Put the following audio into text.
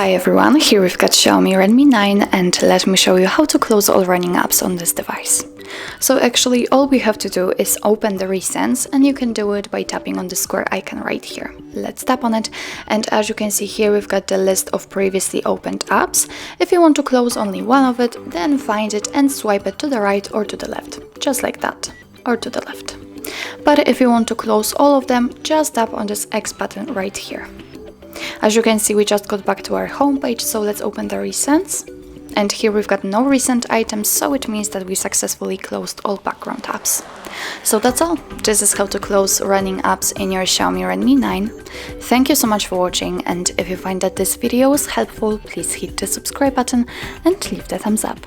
Hi everyone, here we've got Xiaomi Redmi 9 and let me show you how to close all running apps on this device. So actually all we have to do is open the recents, and you can do it by tapping on the square icon right here. Let's tap on it, and as you can see here we've got the list of previously opened apps. If you want to close only one of it, then find it and swipe it to the right or to the left, just like that, or to the left. But if you want to close all of them, just tap on this X button right here. As you can see, we just got back to our home page, so let's open the recents. And here we've got no recent items, so it means that we successfully closed all background apps. So that's all. This is how to close running apps in your Xiaomi Redmi 9. Thank you so much for watching, and if you find that this video was helpful, please hit the subscribe button and leave the thumbs up.